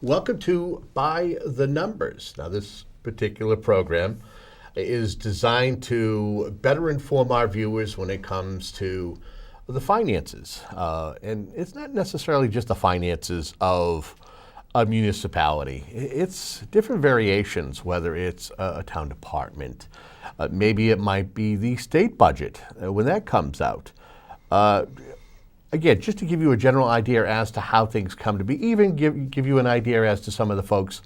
Welcome to By the Numbers. Now, this particular program is designed to better inform our viewers when it comes to the finances. And it's not necessarily just the finances of a municipality. It's different variations, whether it's a town department. Maybe it might be the state budget when that comes out. Again, just to give you a general idea as to how things come to be, even give you an idea as to some of the folks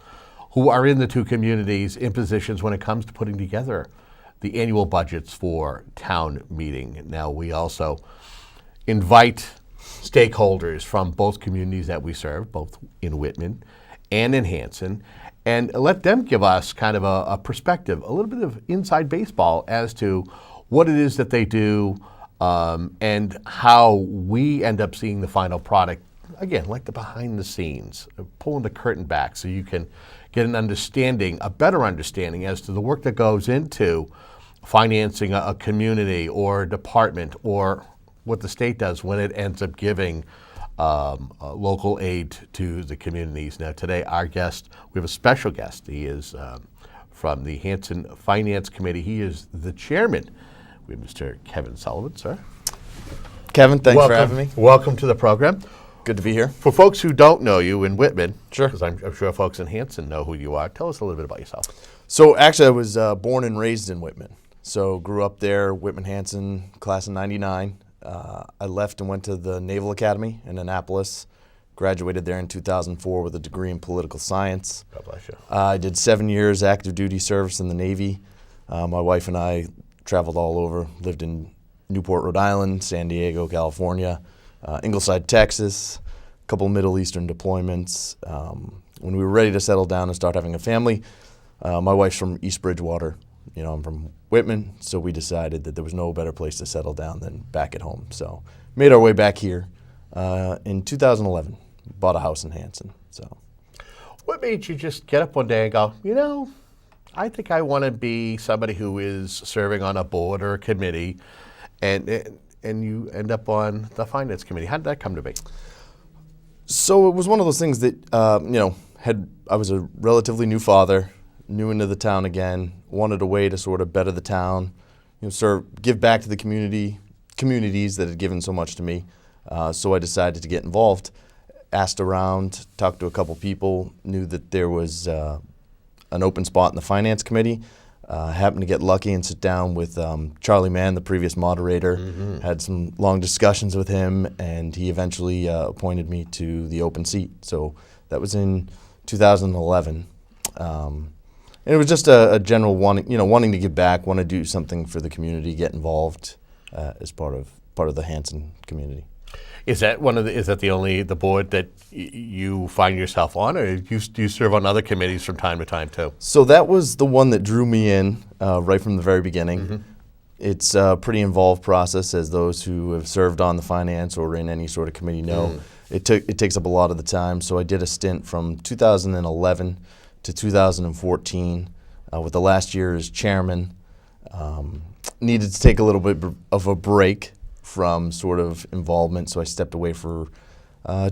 who are in the two communities in positions when it comes to putting together the annual budgets for town meeting. Now, we also invite stakeholders from both communities that we serve, both in Whitman and in Hanson, and let them give us kind of a perspective, a little bit of inside baseball as to what it is that they do, and how we end up seeing the final product, again, like the behind the scenes, pulling the curtain back so you can get an understanding, a better understanding as to the work that goes into financing a community or a department, or what the state does when it ends up giving local aid to the communities. Now today, our guest, we have a special guest. He is from the Hanson Finance Committee. He is the chairman. We have Mr. Kevin Sullivan, sir. Kevin, thanks for having me. Welcome to the program. Good to be here. For folks who don't know you in Whitman, Sure. because I'm sure folks in Hanson know who you are, tell us a little bit about yourself. So actually, I was born and raised in Whitman. So grew up there, Whitman Hanson, class of '99. I left and went to the Naval Academy in Annapolis. Graduated there in 2004 with a degree in political science. God bless you. I did 7 years active duty service in the Navy. My wife and I traveled all over, lived in Newport, Rhode Island, San Diego, California, Ingleside, Texas, a couple of Middle Eastern deployments. When we were ready to settle down and start having a family, my wife's from East Bridgewater. You know, I'm from Whitman, so we decided that there was no better place to settle down than back at home. So made our way back here in 2011, bought a house in Hanson. So, what made you just get up one day and go, you know, I think I want to be somebody who is serving on a board or a committee, and you end up on the finance committee? How did that come to be? So it was one of those things that, I was a relatively new father, new into the town again, wanted a way to sort of better the town, give back to the communities that had given so much to me. So I decided to get involved, asked around, talked to a couple people, knew that there was an open spot in the finance committee. Happened to get lucky and sit down with Charlie Mann, the previous moderator. Mm-hmm. Had some long discussions with him, and he eventually appointed me to the open seat. So that was in 2011. And it was just a general wanting to give back, want to do something for the community, get involved as part of the Hanson community. Is that the board that you find yourself on, or do you serve on other committees from time to time too? So that was the one that drew me in right from the very beginning. Mm-hmm. It's a pretty involved process, as those who have served on the finance or in any sort of committee know. It takes up a lot of the time. So I did a stint from 2011 to 2014 with the last year as chairman. Needed to take a little bit of a break from sort of involvement, so I stepped away for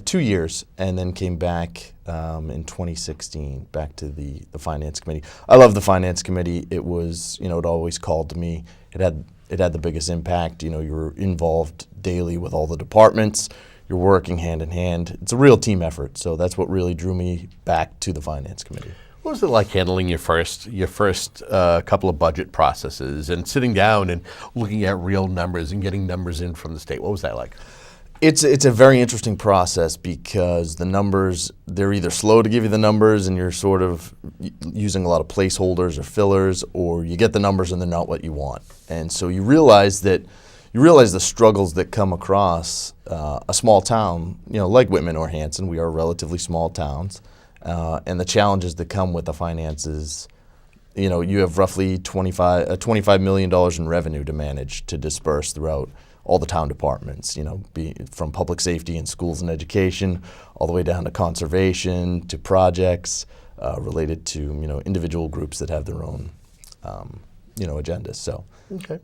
2 years and then came back in 2016 back to the finance committee. I love the finance committee. It was, it always called to me. It had the biggest impact. You're involved daily with all the departments. You're working hand in hand. It's a real team effort, so that's what really drew me back to the finance committee. What was it like handling your first couple of budget processes and sitting down and looking at real numbers and getting numbers in from the state? What was that like? It's a very interesting process because the numbers, they're either slow to give you the numbers and you're sort of using a lot of placeholders or fillers, or you get the numbers and they're not what you want. And so you realize the struggles that come across a small town, like Whitman or Hanson. We are relatively small towns. And the challenges that come with the finances, you have roughly $25 million in revenue to manage, to disperse throughout all the town departments, from public safety and schools and education, all the way down to conservation, to projects related to, individual groups that have their own, agendas. So Okay.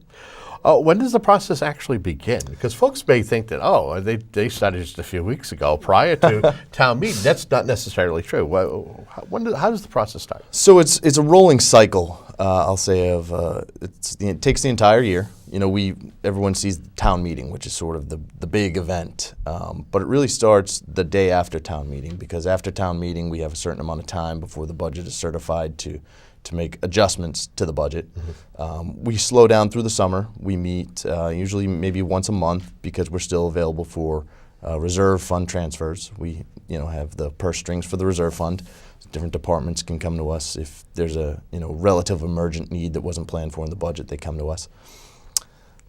When does the process actually begin? Because folks may think that, they started just a few weeks ago prior to town meeting. That's not necessarily true. How does the process start? So it's a rolling cycle. I'll say it takes the entire year. Everyone sees the town meeting, which is sort of the big event, but it really starts the day after town meeting, because after town meeting we have a certain amount of time before the budget is certified to make adjustments to the budget. We slow down through the summer. We meet usually maybe once a month because we're still available for reserve fund transfers. We have the purse strings for the reserve fund. Different departments can come to us if there's a relative emergent need that wasn't planned for in the budget. They come to us.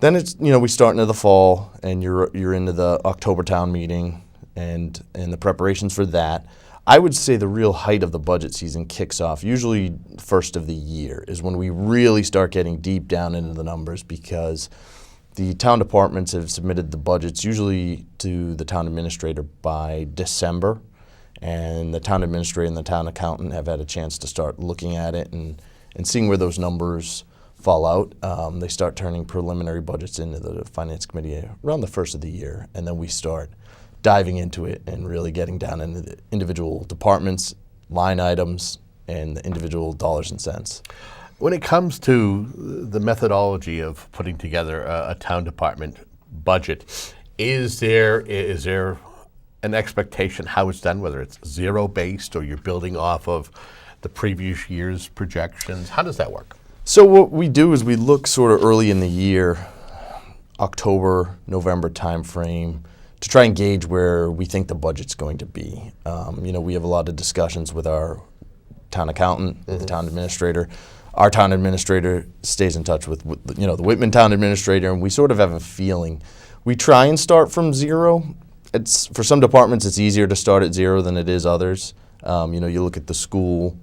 Then it's we start into the fall, and you're into the October town meeting and the preparations for that. I would say the real height of the budget season kicks off usually first of the year is when we really start getting deep down into the numbers, because the town departments have submitted the budgets usually to the town administrator by December, and the town administrator and the town accountant have had a chance to start looking at it and seeing where those numbers fall out. They start turning preliminary budgets into the finance committee around the first of the year, and then we start diving into it and really getting down into the individual departments, line items, and the individual dollars and cents. When it comes to the methodology of putting together a town department budget, is there an expectation how it's done, whether it's zero-based or you're building off of the previous year's projections? How does that work? So what we do is we look sort of early in the year, October, November timeframe, to try and gauge where we think the budget's going to be. We have a lot of discussions with our town accountant, the town administrator. Our town administrator stays in touch with the Whitman town administrator, and we sort of have a feeling. We try and start from zero. For some departments, it's easier to start at zero than it is others. You look at the school,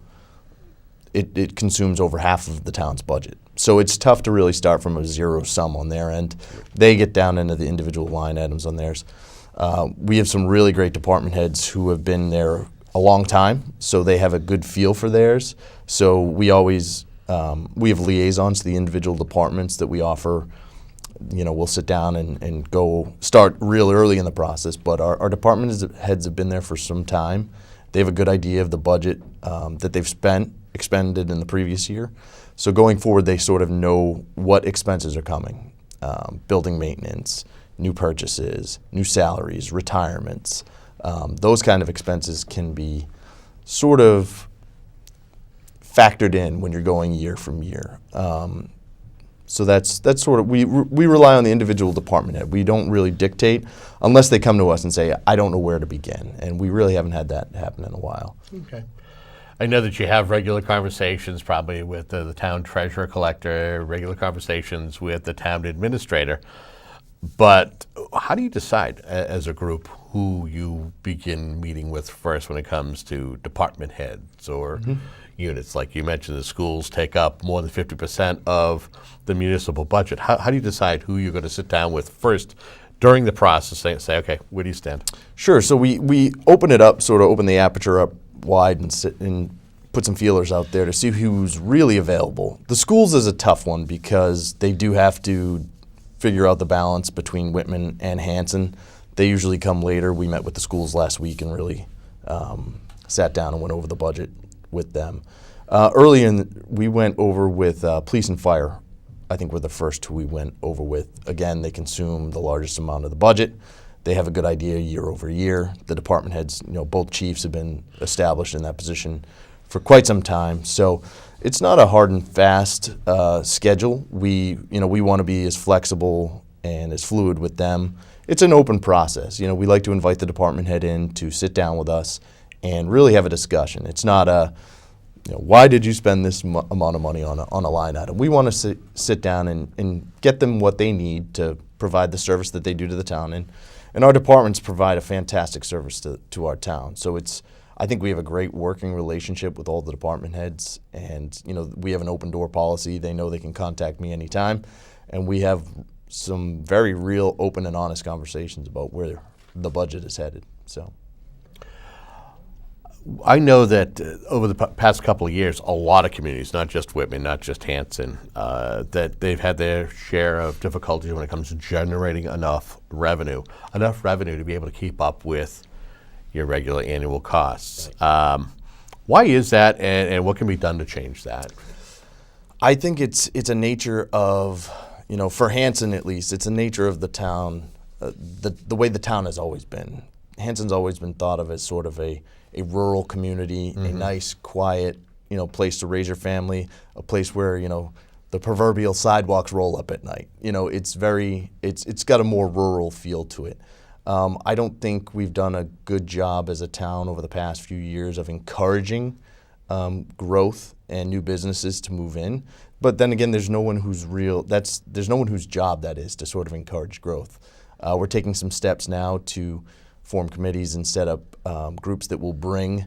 it consumes over half of the town's budget. So it's tough to really start from a zero sum on their end. They get down into the individual line items on theirs. We have some really great department heads who have been there a long time, so they have a good feel for theirs. So we always, we have liaisons to the individual departments that we offer. We'll sit down and go start real early in the process, but our department heads have been there for some time. They have a good idea of the budget that they've expended in the previous year. So going forward, they sort of know what expenses are coming. Building maintenance, new purchases, new salaries, retirements. Those kind of expenses can be sort of factored in when you're going year from year. So that's sort of, we rely on the individual department head. We don't really dictate unless they come to us and say, I don't know where to begin. And we really haven't had that happen in a while. Okay. I know that you have regular conversations probably with the town treasurer collector, regular conversations with the town administrator. But how do you decide as a group who you begin meeting with first when it comes to department heads or units? Like you mentioned, the schools take up more than 50% of the municipal budget. How do you decide who you're going to sit down with first during the process and say, okay, where do you stand? Sure. So we open it up, sort of open the aperture up wide and put some feelers out there to see who's really available. The schools is a tough one because they do have to figure out the balance between Whitman and Hanson. They usually come later. We met with the schools last week and really sat down and went over the budget with them. We went over with police and fire. I think we're the first who we went over with. Again, they consume the largest amount of the budget. They have a good idea year over year. The department heads, both chiefs have been established in that position for quite some time. So it's not a hard and fast schedule. We want to be as flexible and as fluid with them. It's an open process. We like to invite the department head in to sit down with us and really have a discussion. It's not a, why did you spend this amount of money on a line item? We want to sit down and get them what they need to provide the service that they do to the town. And our departments provide a fantastic service to our town. So I think we have a great working relationship with all the department heads, and we have an open door policy. They know they can contact me anytime, and we have some very real open and honest conversations about where the budget is headed. So I know that over the past couple of years, a lot of communities, not just Whitman, not just Hanson, that they've had their share of difficulties when it comes to generating enough revenue to be able to keep up with your regular annual costs. Right. Why is that, and what can be done to change that? I think it's a nature of, for Hanson at least, it's a nature of the town, the way the town has always been. Hanson's always been thought of as sort of a rural community, a nice, quiet, place to raise your family, a place where, the proverbial sidewalks roll up at night. It's got a more rural feel to it. I don't think we've done a good job as a town over the past few years of encouraging growth and new businesses to move in. But then again, there's no one whose job that is to sort of encourage growth. We're taking some steps now to form committees and set up groups that will bring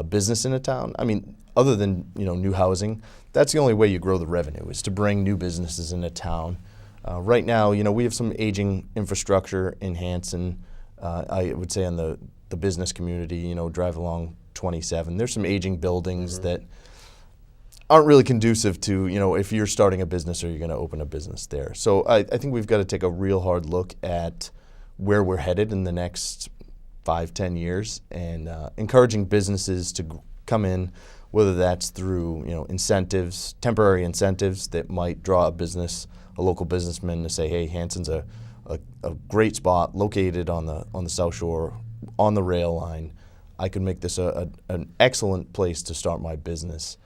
business into town. I mean, other than new housing, that's the only way you grow the revenue, is to bring new businesses into town. Right now, we have some aging infrastructure in Hanson. I would say on the business community, drive along 27. There's some aging buildings that aren't really conducive to, if you're starting a business or you're going to open a business there. So I think we've got to take a real hard look at where we're headed in the next 5-10 years, and encouraging businesses to come in, whether that's through incentives, temporary incentives that might draw a local businessman to say, hey, Hanson's a great spot located on the South Shore, on the rail line. I could make this an excellent place to start my business.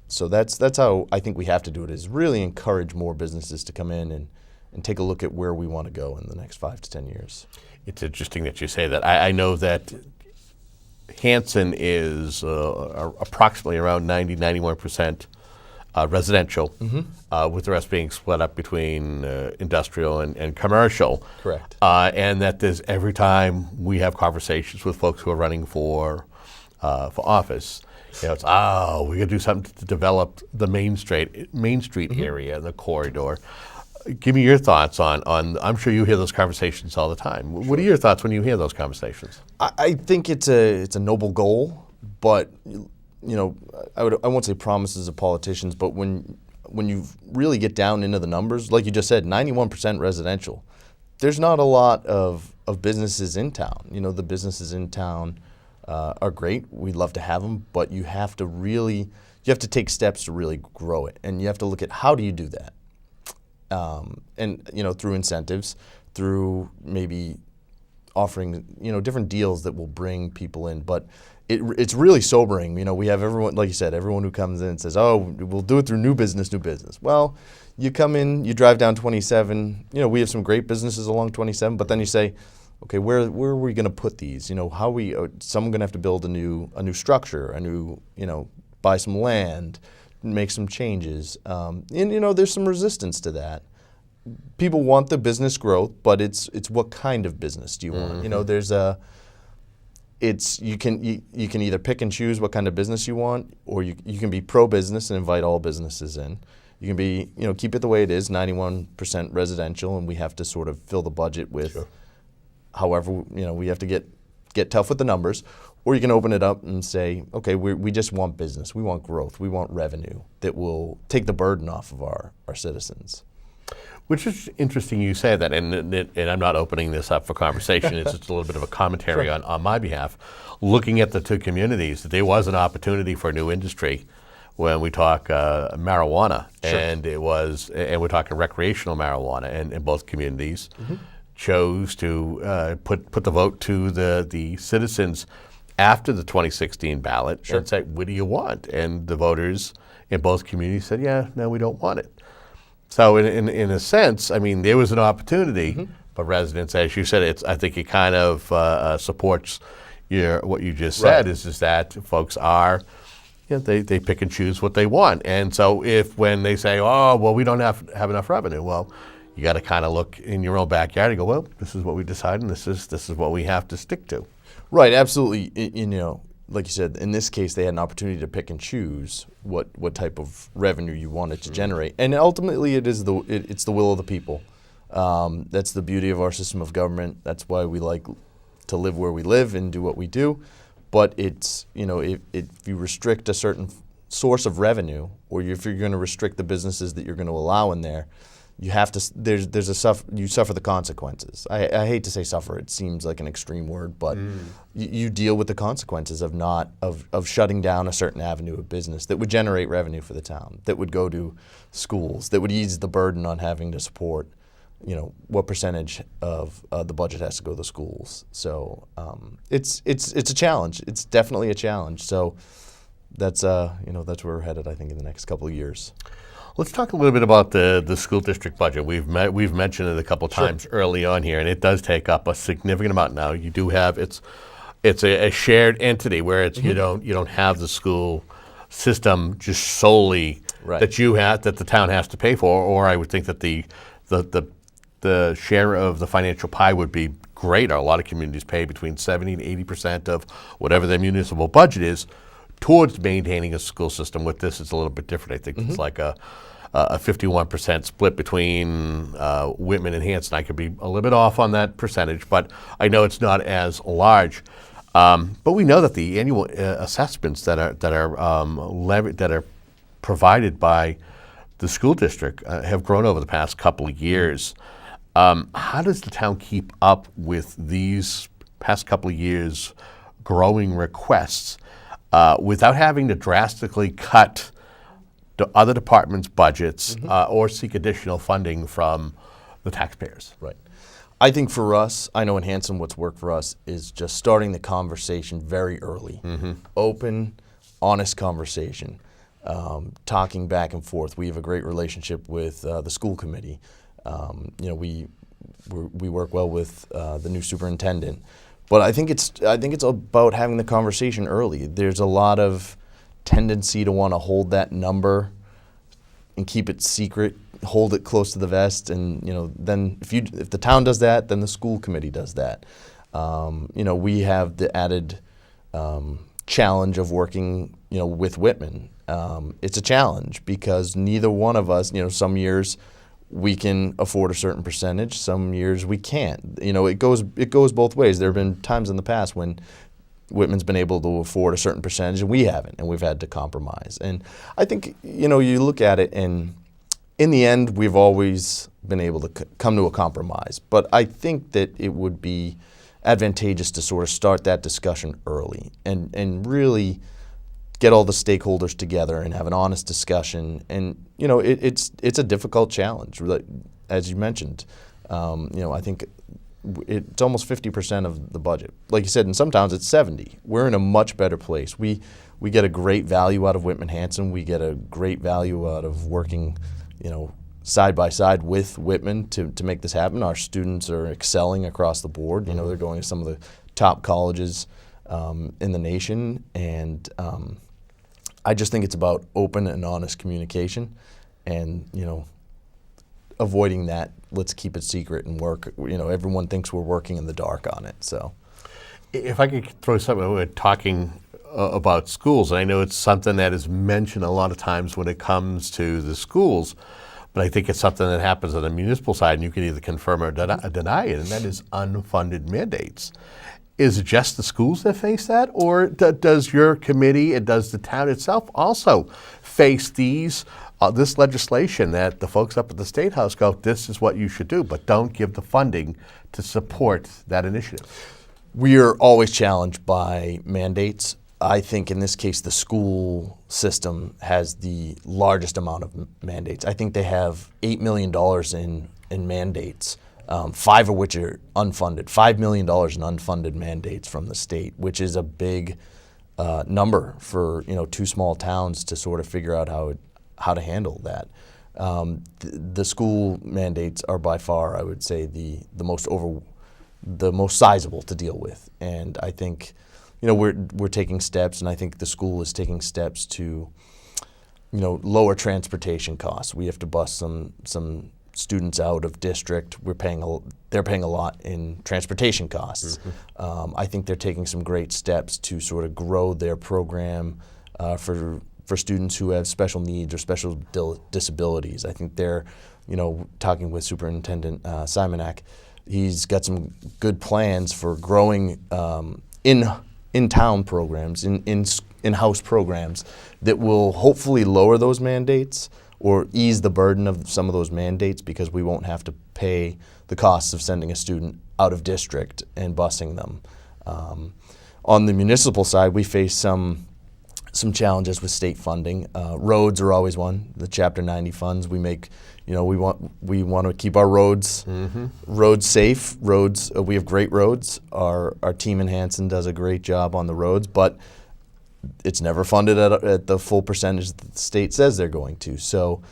So that's how I think we have to do it, is really encourage more businesses to come in and take a look at where we want to go in the next 5 to 10 years. It's interesting that you say that. I know that Hanson is approximately around 91% residential, with the rest being split up between industrial and commercial. Correct. And that every time we have conversations with folks who are running for office, it's we're going to do something to develop the Main Street area, the corridor. Give me your thoughts on. I'm sure you hear those conversations all the time. Sure. What are your thoughts when you hear those conversations? I think it's a noble goal, but I won't say promises of politicians, but when you really get down into the numbers, like you just said, 91% residential. There's not a lot of businesses in town. The businesses in town are great. We'd love to have them, but you have to take steps to really grow it, and you have to look at how do you do that. And through incentives, through maybe offering different deals that will bring people in. But it's really sobering. We have everyone, like you said, everyone who comes in and says, "Oh, we'll do it through new business." Well, you come in, you drive down 27. We have some great businesses along 27, but then you say, "Okay, where are we going to put these? How someone going to have to build a new structure, buy some land." Make some changes, and there's some resistance to that. People want the business growth, but it's what kind of business do you want? There's you can either pick and choose what kind of business you want, or you can be pro-business and invite all businesses in. You can be keep it the way it is, 91% residential, and we have to sort of fill the budget with however we have to get tough with the numbers. Or you can open it up and say, okay, we just want business. We want growth. We want revenue that will take the burden off of our citizens. Which is interesting you say that, and I'm not opening this up for conversation. It's just a little bit of a commentary on my behalf. Looking at the two communities, there was an opportunity for a new industry when we talk marijuana, and we're talking recreational marijuana, and in both communities chose to put the vote to the citizens after the 2016 ballot and say, what do you want? And the voters in both communities said, no, we don't want it. So in a sense, I mean, there was an opportunity, but residents, as you said, I think it kind of supports what you just said, is that folks are, they pick and choose what they want. And so when they say, we don't have enough revenue, well, you got to kind of look in your own backyard and go, well, this is what we decided, and this is what we have to stick to. Right, absolutely. Like you said, in this case, they had an opportunity to pick and choose what type of revenue you wanted to generate, and ultimately, it's the will of the people. That's the beauty of our system of government. That's why we like to live where we live and do what we do. but it's, if you restrict a certain source of revenue, or if you're going to restrict the businesses that you're going to allow in there, you have to. You suffer the consequences. I hate to say suffer; it seems like an extreme word, but you deal with the consequences of shutting down a certain avenue of business that would generate revenue for the town, that would go to schools, that would ease the burden on having to support, what percentage of the budget has to go to the schools. So it's a challenge. It's definitely a challenge. So that's that's where we're headed, I think, in the next couple of years. Let's talk a little bit about the school district budget. We've mentioned it a couple times early on here, and it does take up a significant amount now. You do have it's a shared entity where it's you don't have the school system just solely that the town has to pay for, or I would think that the share of the financial pie would be greater. A lot of communities pay between 70 to 80% of whatever their municipal budget is towards maintaining a school system. With this, it's a little bit different. I think it's like a 51% split between Whitman and Hanson. I could be a little bit off on that percentage, but I know it's not as large. But we know that the annual assessments that are provided by the school district have grown over the past couple of years. How does the town keep up with these past couple of years growing requests without having to drastically cut the other departments' budgets or seek additional funding from the taxpayers? Right. I think for us, I know in Hanson what's worked for us is just starting the conversation very early. Open, honest conversation, talking back and forth. We have a great relationship with the school committee. We work well with the new superintendent. But I think it's about having the conversation early. There's a lot of tendency to want to hold that number and keep it secret, hold it close to the vest, and then if the town does that, then the school committee does that. We have the added challenge of working with Whitman. It's a challenge because neither one of us, some years we can afford a certain percentage, some years we can't. It goes both ways. There have been times in the past when Whitman's been able to afford a certain percentage and we haven't, and we've had to compromise. And I think, you look at it, and in the end, we've always been able to come to a compromise. But I think that it would be advantageous to sort of start that discussion early and really get all the stakeholders together and have an honest discussion. And it's a difficult challenge, as you mentioned. I think it's almost 50% of the budget. Like you said, and sometimes it's 70. We're in a much better place. We get a great value out of Whitman Hanson. We get a great value out of working, side by side with Whitman to make this happen. Our students are excelling across the board. They're going to some of the top colleges in the nation, and I just think it's about open and honest communication, and avoiding that. Let's keep it secret and work. Everyone thinks we're working in the dark on it. So, if I could throw something, we're talking about schools, and I know it's something that is mentioned a lot of times when it comes to the schools, but I think it's something that happens on the municipal side, and you can either confirm or deny it, and that is unfunded mandates. Is it just the schools that face that, or does your committee and does the town itself also face this legislation that the folks up at the State House go, this is what you should do, but don't give the funding to support that initiative? We are always challenged by mandates. I think in this case, the school system has the largest amount of mandates. I think they have $8 million in mandates. 5 of which are unfunded, $5 million in unfunded mandates from the state, which is a big number for two small towns to sort of figure out how to handle that. The school mandates are by far, I would say, the most sizable to deal with, and I think we're taking steps, and I think the school is taking steps to lower transportation costs. We have to bus some students out of district. They're paying a lot in transportation costs. I think they're taking some great steps to sort of grow their program for students who have special needs or special disabilities. I think they're, talking with Superintendent Simonak, he's got some good plans for growing in in-town programs, in-house programs that will hopefully lower those mandates or ease the burden of some of those mandates, because we won't have to pay the costs of sending a student out of district and busing them. On the municipal side, we face some challenges with state funding. Roads are always one. The Chapter 90 funds, we want to keep our roads safe. We have great roads. Our team in Hanson does a great job on the roads, but it's never funded at the full percentage that the state says they're going to. So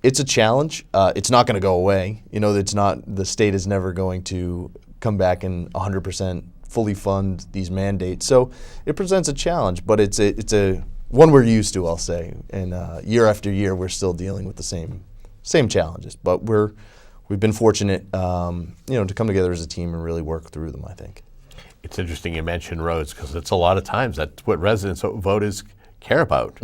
it's a challenge. It's not going to go away. The state is never going to come back and 100% fully fund these mandates. So it presents a challenge, but it's a one we're used to, I'll say. And year after year, we're still dealing with the same challenges. But we've been fortunate, to come together as a team and really work through them, I think. It's interesting you mentioned roads, because it's a lot of times that's what residents, voters care about.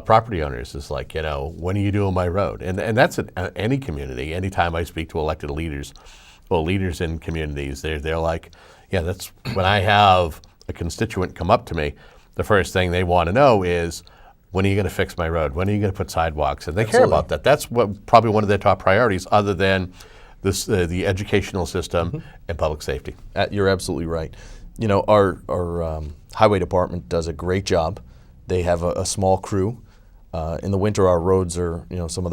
Property owners is like, when are you doing my road? And that's at any community. Anytime I speak to elected leaders, leaders in communities, they're like, yeah, that's when I have a constituent come up to me, the first thing they want to know is, when are you going to fix my road? When are you going to put sidewalks? And they care about that. That's probably one of their top priorities, other than the educational system and public safety. You're absolutely right. Our highway department does a great job. They have a small crew. In the winter, our roads are some of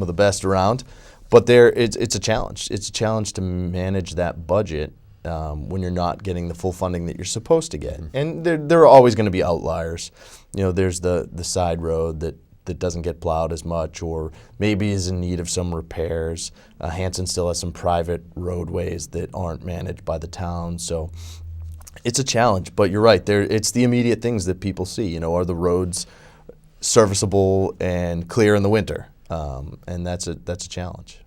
the best around, but it's a challenge. It's a challenge to manage that budget when you're not getting the full funding that you're supposed to get. And there are always going to be outliers. There's the side road that doesn't get plowed as much, or maybe is in need of some repairs. Hanson still has some private roadways that aren't managed by the town. So it's a challenge, but you're right. It's the immediate things that people see. Are the roads serviceable and clear in the winter? And that's a challenge.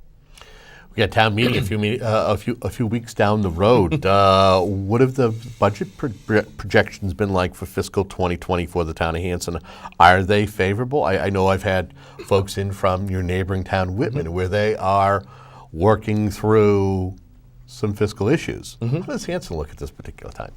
We got town meeting a few weeks down the road. What have the budget projections been like for fiscal 2020 for the town of Hanson? Are they favorable? I know I've had folks in from your neighboring town, Whitman, where they are working through some fiscal issues. How does Hanson look at this particular time?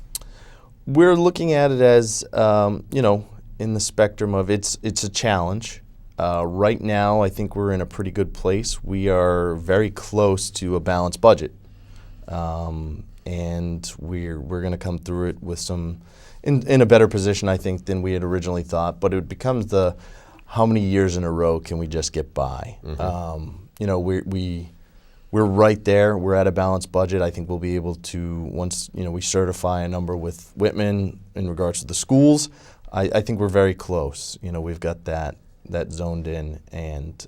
We're looking at it as, in the spectrum of it's a challenge. Right now, I think we're in a pretty good place. We are very close to a balanced budget, and we're going to come through it with in a better position, I think, than we had originally thought. But it becomes how many years in a row can we just get by? We're right there. We're at a balanced budget. I think we'll be able to, once we certify a number with Whitman in regards to the schools. I think we're very close. We've got that zoned in, and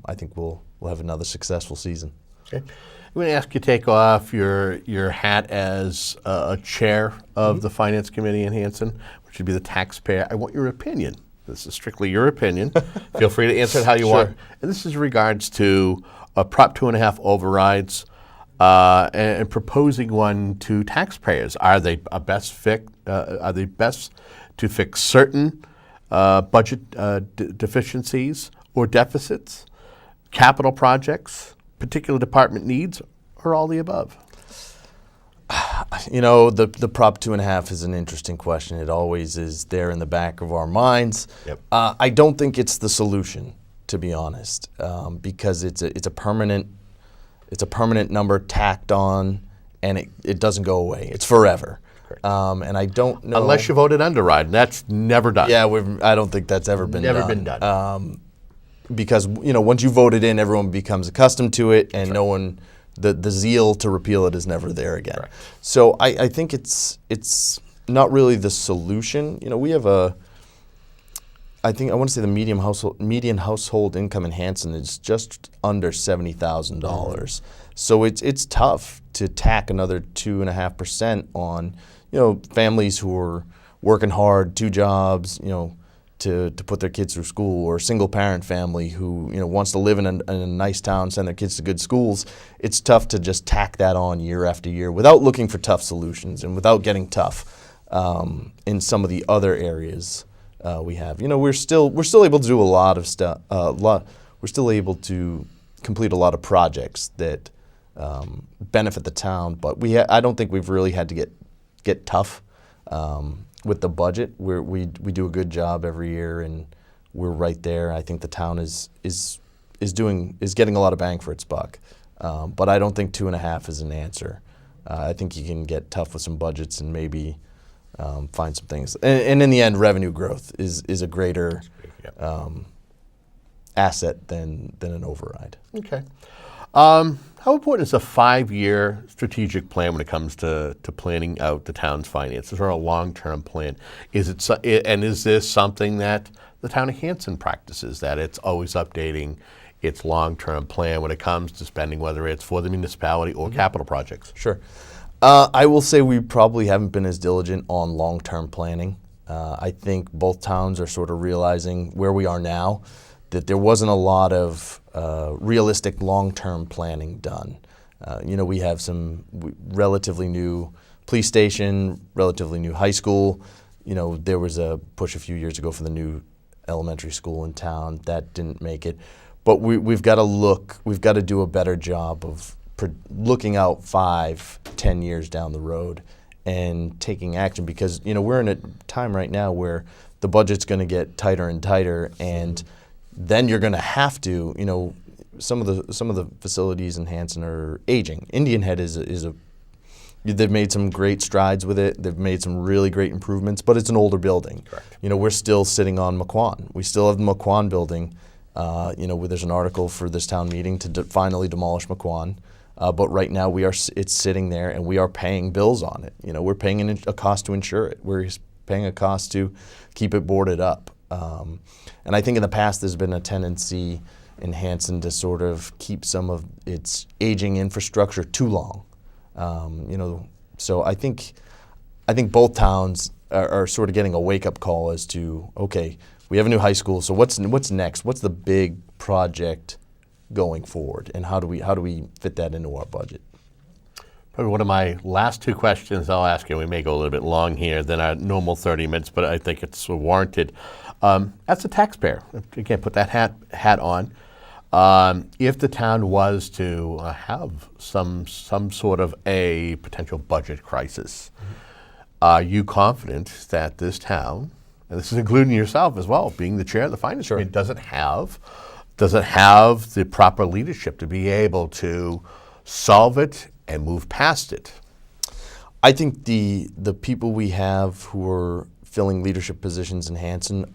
I think we'll have another successful season. Okay. I'm going to ask you to take off your hat as a chair of the Finance Committee in Hanson, which would be the taxpayer. I want your opinion. This is strictly your opinion. Feel free to answer it how you want. And this is in regards to Prop 2.5 overrides and proposing one to taxpayers. Are they best to fix certain budget deficiencies or deficits, capital projects, particular department needs, or all the above? The Prop 2.5 is an interesting question. It always is there in the back of our minds. Yep. I don't think it's the solution, to be honest, because it's a permanent number tacked on, and it doesn't go away. It's forever. And I don't know. Unless you voted underride, and that's never done. Yeah, I don't think that's ever been done. Never been done. Because once you vote it in, everyone becomes accustomed to it, and no one, the zeal to repeal it is never there again. Correct. So I think it's not really the solution. We have I want to say the median household income in Hanson is just under $70,000. So it's tough to tack another 2.5% on families who are working hard, 2 jobs, to put their kids through school, or a single parent family who wants to live in a nice town, send their kids to good schools. It's tough to just tack that on year after year without looking for tough solutions and without getting tough in some of the other areas we have. We're still able to do a lot of stuff. We're still able to complete a lot of projects that benefit the town, but I don't think we've really had to get tough With the budget, we do a good job every year, and we're right there. I think the town is getting a lot of bang for its buck, but I don't think 2.5 is an answer. I think you can get tough with some budgets and maybe find some things. And in the end, revenue growth is a greater asset than an override. Okay. How important is a 5-year strategic plan when it comes to planning out the town's finances, or a long-term plan? Is this something that the town of Hanson practices, that it's always updating its long-term plan when it comes to spending, whether it's for the municipality or capital projects? Sure. I will say we probably haven't been as diligent on long-term planning. I think both towns are sort of realizing where we are now, that there wasn't a lot of realistic long-term planning done. We have some relatively new police station, relatively new high school. There was a push a few years ago for the new elementary school in town. That didn't make it. But we've got to do a better job of looking out 5-10 years down the road and taking action, because we're in a time right now where the budget's going to get tighter and tighter, and then you're going to have to, some of the facilities in Hanson are aging. Indian Head they've made some great strides with it. They've made some really great improvements, but it's an older building. Correct. We're still sitting on McQuan. We still have the McQuan building. Where there's an article for this town meeting to finally demolish McQuan. But right now it's sitting there, and we are paying bills on it. We're paying a cost to insure it. We're paying a cost to keep it boarded up. And I think in the past there's been a tendency in Hanson to sort of keep some of its aging infrastructure too long. So I think both towns are sort of getting a wake-up call as to, okay, we have a new high school, so what's next? What's the big project going forward, and how do we fit that into our budget? Probably one of my last 2 questions I'll ask you. We may go a little bit long here than our normal 30 minutes, but I think it's warranted. As a taxpayer, again, put that hat on. If the town was to have some sort of a potential budget crisis, are you confident that this town, and this is including yourself as well, being the chair of the finance committee, does it have the proper leadership to be able to solve it and move past it? I think the people we have who are filling leadership positions in Hanson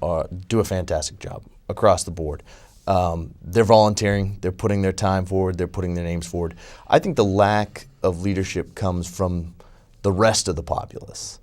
do a fantastic job across the board. They're volunteering, they're putting their time forward, they're putting their names forward. I think the lack of leadership comes from the rest of the populace.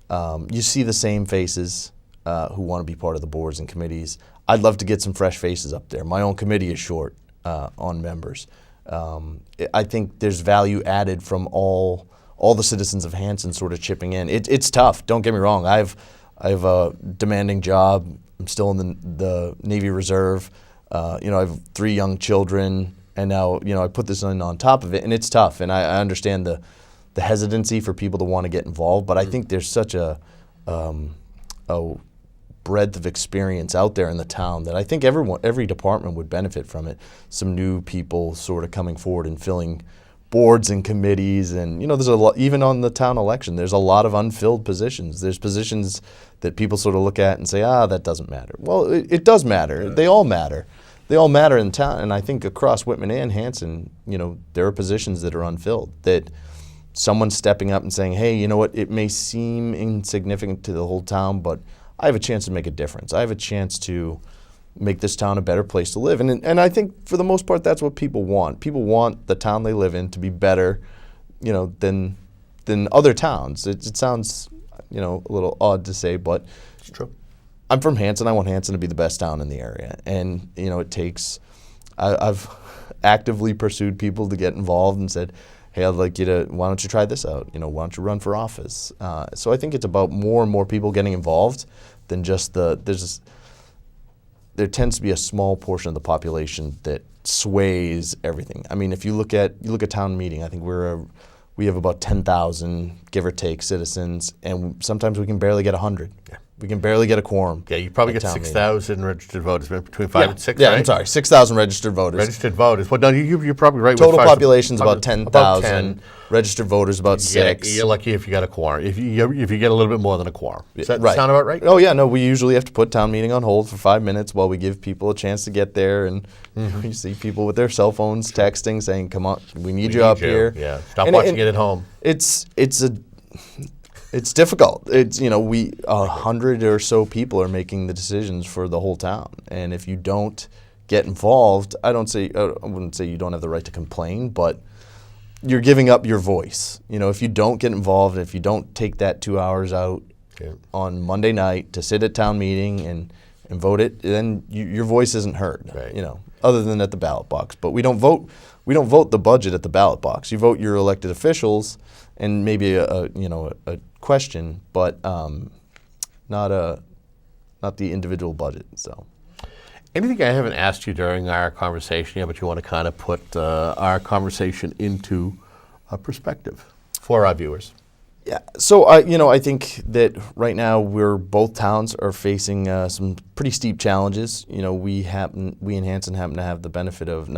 You see the same faces who want to be part of the boards and committees. I'd love to get some fresh faces up there. My own committee is short on members. I think there's value added from all the citizens of Hanson sort of chipping in. It's tough. Don't get me wrong. I have a demanding job. I'm still in the Navy Reserve. I have 3 young children, and now I put this on top of it, and it's tough. And I understand the hesitancy for people to want to get involved, but I think there's such a breadth of experience out there in the town that I think every department would benefit from it. Some new people sort of coming forward and filling boards and committees, and there's a lot, even on the town election, there's a lot of unfilled positions. There's positions that people sort of look at and say, that doesn't matter. Well, it does matter. They all matter. They all matter in town, and I think across Whitman and Hanson, there are positions that are unfilled, that someone's stepping up and saying, hey, you know what, it may seem insignificant to the whole town, but I have a chance to make a difference. I have a chance to make this town a better place to live. And I think for the most part, that's what people want. People want the town they live in to be better, than other towns. It sounds, a little odd to say, but it's true. I'm from Hanson. I want Hanson to be the best town in the area. And, it takes, I've actively pursued people to get involved and said, hey, I'd like you to, why don't you try this out? Why don't you run for office? So I think it's about more and more people getting involved than just there tends to be a small portion of the population that sways everything. I mean, if you look at town meeting, I think we have about 10,000, give or take, citizens, and sometimes we can barely get 100. Yeah. We can barely get a quorum. Yeah, you probably at get town meeting. 6,000 registered voters, between 5 and 6, Yeah, right? I'm sorry, 6,000 registered voters. Registered voters. Well, no, you're probably right. Total as far as population's about 10,000. 10. Registered voters about 6. You're lucky if you got a quorum. If you get a little bit more than a quorum. Does that Right. sound about right? Oh yeah, no. We usually have to put town meeting on hold for 5 minutes while we give people a chance to get there, and you see people with their cell phones texting, saying, "Come on, we need you up here." Yeah. Stop And- watching and it at home. It's difficult. It's 100 or so people are making the decisions for the whole town, and if you don't get involved, I wouldn't say you don't have the right to complain, but you're giving up your voice. If you don't get involved, if you don't take that 2 hours out on Monday night to sit at town meeting and vote it, then your voice isn't heard. Right. Other than at the ballot box. But we don't vote. We don't vote the budget at the ballot box. You vote your elected officials and maybe a question, but not the individual budget. So. Anything I haven't asked you during our conversation yet, but you want to kind of put our conversation into a perspective for our viewers? Yeah. So I think that right now both towns are facing some pretty steep challenges. We in Hanson happen to have the benefit of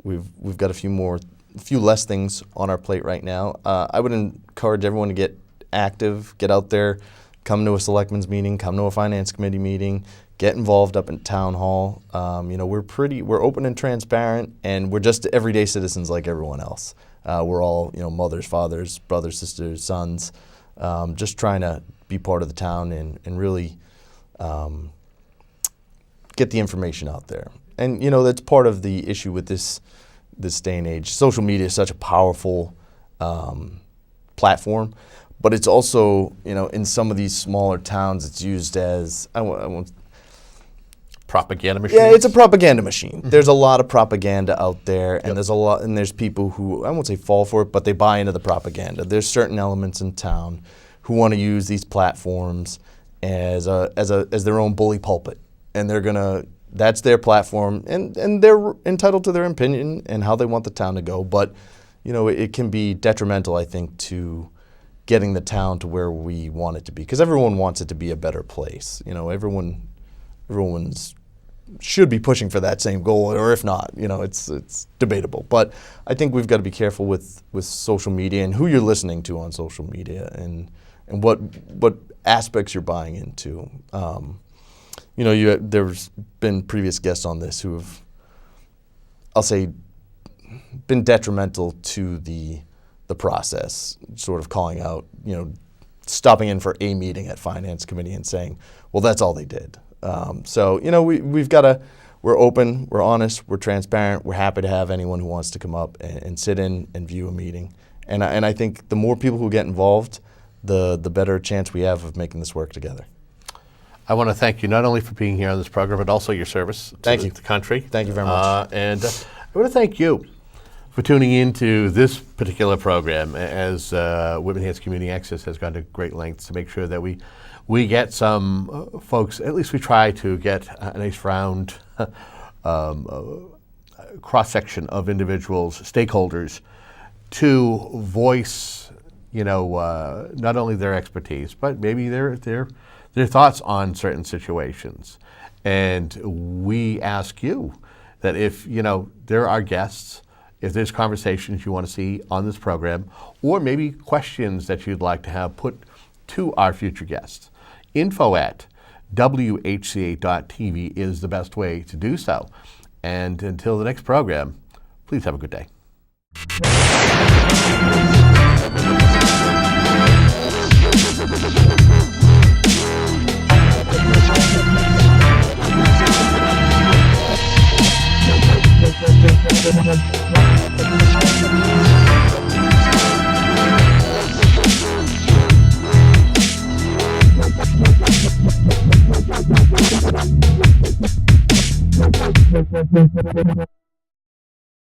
we've got a few less things on our plate right now. I would encourage everyone to get active, get out there, come to a selectmen's meeting, come to a finance committee meeting. Get involved up in town hall. We're open and transparent, and we're just everyday citizens like everyone else. We're all, mothers, fathers, brothers, sisters, sons, just trying to be part of the town and really get the information out there. And that's part of the issue with this day and age. Social media is such a powerful platform, but it's also, in some of these smaller towns, it's used as I won't. Propaganda machine? Yeah, it's a propaganda machine. There's a lot of propaganda out there, and there's people who, I won't say fall for it, but they buy into the propaganda. There's certain elements in town who want to use these platforms as their own bully pulpit, and that's their platform, and they're entitled to their opinion and how they want the town to go. But it can be detrimental, I think, to getting the town to where we want it to be, because everyone wants it to be a better place. Everyone's should be pushing for that same goal, or if not, it's debatable. But I think we've got to be careful with social media and who you're listening to on social media and what aspects you're buying into. There's been previous guests on this who have, I'll say, been detrimental to the process, sort of calling out, stopping in for a meeting at finance committee and saying, well, that's all they did. We're open, we're honest, we're transparent, we're happy to have anyone who wants to come up and sit in and view a meeting. And I think the more people who get involved, the better chance we have of making this work together. I want to thank you not only for being here on this program, but also your service to the country. Thank you very much. And I want to thank you for tuning into this particular program, as Whitman Hanson Community Access has gone to great lengths to make sure that we get some folks, at least we try to get a nice round cross-section of individuals, stakeholders, to voice, not only their expertise, but maybe their thoughts on certain situations. And we ask you that if, there are guests, if there's conversations you want to see on this program, or maybe questions that you'd like to have put to our future guests, info@WHCA.tv is the best way to do so. And until the next program, please have a good day.